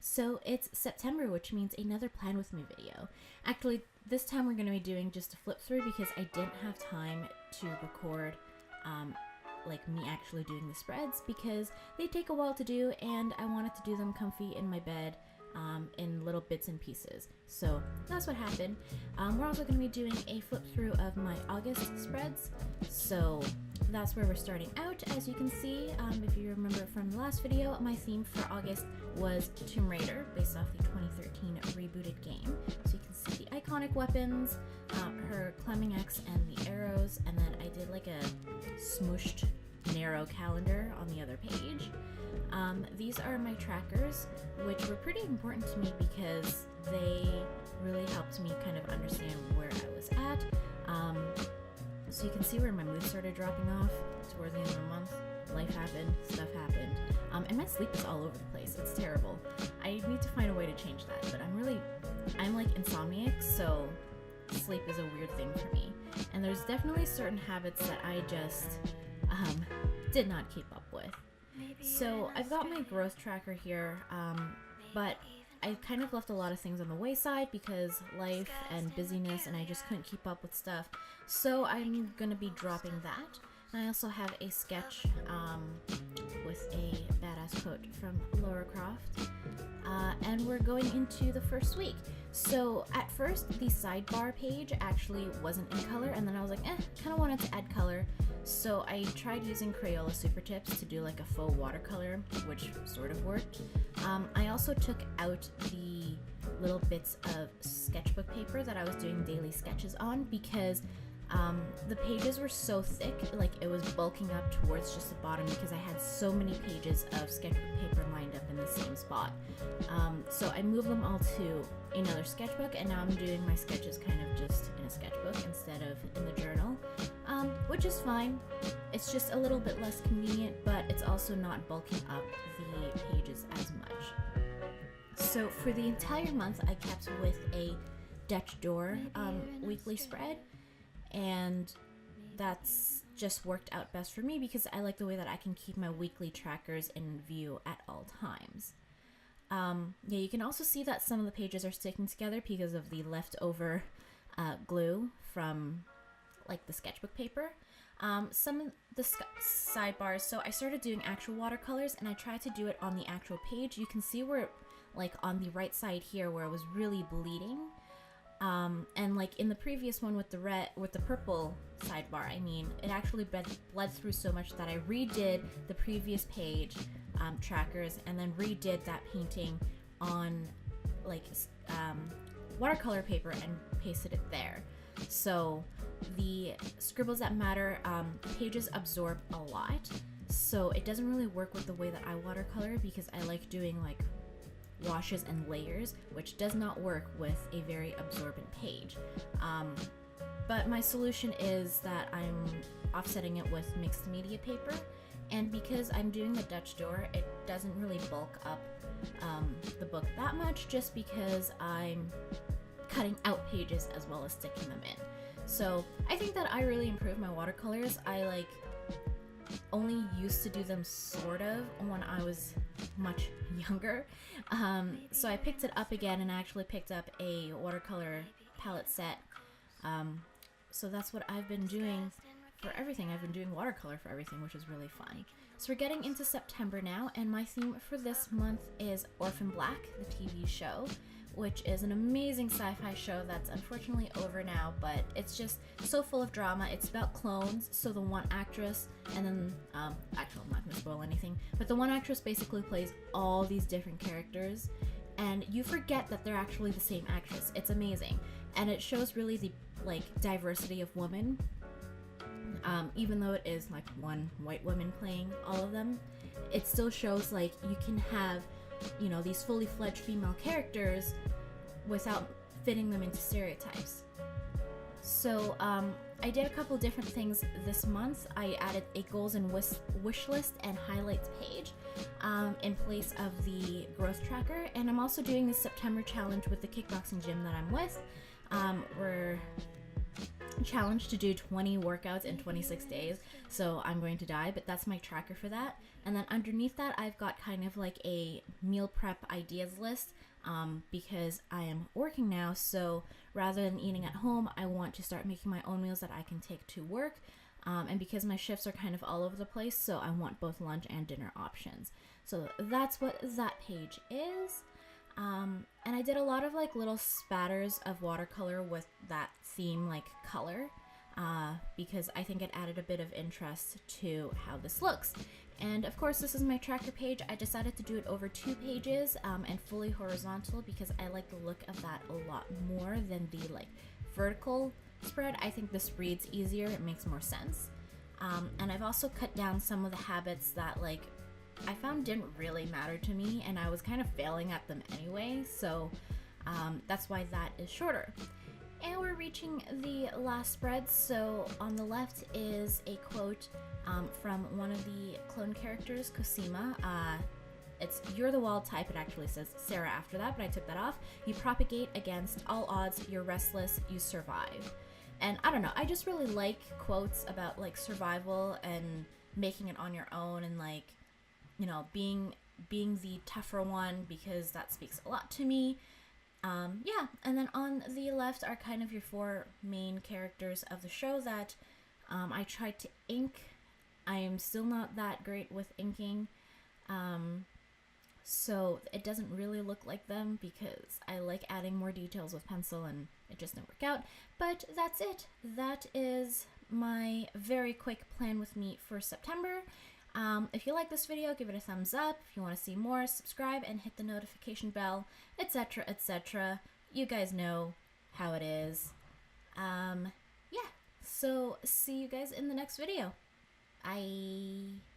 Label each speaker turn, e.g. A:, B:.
A: So it's September, which means another Plan With Me video. Actually, this time we're going to be doing just a flip through because I didn't have time to record like me actually doing the spreads because they take a while to do and I wanted to do them comfy in my bed in little bits and pieces. So that's what happened. We're also going to be doing a flip through of my August spreads. So that's where we're starting out. As you can see, if you remember from the last video, my theme for August was Tomb Raider, based off the 2013 rebooted game. So you can see the iconic weapons, her climbing axe and the arrows, and then I did like a smooshed narrow calendar on the other page. These are my trackers, which were pretty important to me because they really helped me kind of understand where I was at. So you can see where my mood started dropping off towards the end of the month. Life happened, stuff happened, and my sleep is all over the place. It's terrible. I need to find a way to change that, but I'm like insomniac, so sleep is a weird thing for me. And there's definitely certain habits that I just did not keep up with. So I've got my growth tracker here, but I kind of left a lot of things on the wayside because life and busyness, and I just couldn't keep up with stuff. So I'm going to be dropping that. And I also have a sketch with a badass quote from Laura Croft. And we're going into the first week. So at first, the sidebar page actually wasn't in color, and then I was like, kind of wanted to add color. So I tried using Crayola Super Tips to do like a faux watercolor, which sort of worked. I also took out the little bits of sketchbook paper that I was doing daily sketches on because the pages were so thick, like it was bulking up towards just the bottom because I had so many pages of sketchbook paper lined up in the same spot. So I moved them all to another sketchbook, and now I'm doing my sketches kind of just in a sketchbook instead of in the journal, which is fine. It's just a little bit less convenient, but it's also not bulking up the pages as much. So for the entire month, I kept with a Dutch door weekly spread, and that's just worked out best for me because I like the way that I can keep my weekly trackers in view at all times. Yeah, you can also see that some of the pages are sticking together because of the leftover glue from like the sketchbook paper. Some of the sidebars, so I started doing actual watercolors and I tried to do it on the actual page. You can see where, like on the right side here, where it was really bleeding. And like in the previous one with the purple sidebar, I mean, it actually bled through so much that I redid the previous page trackers and then redid that painting on like watercolor paper and pasted it there. So the scribbles that matter, pages absorb a lot, so it doesn't really work with the way that I watercolor because I like doing like washes and layers, which does not work with a very absorbent page. But my solution is that I'm offsetting it with mixed media paper, and because I'm doing the Dutch door, it doesn't really bulk up the book that much just because I'm cutting out pages as well as sticking them in. So I think that I really improved my watercolors. I like only used to do them sort of when I was much younger. So I picked it up again and actually picked up a watercolor palette set. So that's what I've been doing for everything. I've been doing watercolor for everything, which is really fun. So we're getting into September now, and my theme for this month is Orphan Black, the TV show, which is an amazing sci-fi show that's unfortunately over now, but it's just so full of drama. It's about clones, so the one actress, and then, actually I'm not going to spoil anything, but the one actress basically plays all these different characters, and you forget that they're actually the same actress. It's amazing, and it shows really the, like, diversity of women, even though it is, like, one white woman playing all of them. It still shows, like, you can have, you know, these fully fledged female characters without fitting them into stereotypes. So I did a couple different things this month. I added a goals and wish list and highlights page in place of the growth tracker, and I'm also doing the September challenge with the kickboxing gym that I'm with, where challenge to do 20 workouts in 26 days, so I'm going to die, but that's my tracker for that. And then underneath that, I've got kind of like a meal prep ideas list, because I am working now, so rather than eating at home, I want to start making my own meals that I can take to work. And because my shifts are kind of all over the place, so I want both lunch and dinner options. So that's what that page is. And I did a lot of like little spatters of watercolor with that theme like color, because I think it added a bit of interest to how this looks. And of course, this is my tracker page. I decided to do it over 2 pages, and fully horizontal, because I like the look of that a lot more than the like vertical spread. I think this reads easier, it makes more sense. And I've also cut down some of the habits that like I found didn't really matter to me, and I was kind of failing at them anyway, so that's why that is shorter. And we're reaching the last spread. So on the left is a quote from one of the clone characters, Cosima. It's "You're the wall type." It actually says Sarah after that, but I took that off. "You propagate against all odds. You're restless. You survive." And I don't know, I just really like quotes about like survival and making it on your own, and like, you know, being the tougher one, because that speaks a lot to me. Yeah, and then on the left are kind of your 4 main characters of the show that I tried to ink. I am still not that great with inking, so it doesn't really look like them, because I like adding more details with pencil and it just didn't work out. But that's it. That is my very quick plan with me for September. If you like this video, give it a thumbs up. If you want to see more, subscribe and hit the notification bell, etc., etc. You guys know how it is. Yeah, so see you guys in the next video. Bye.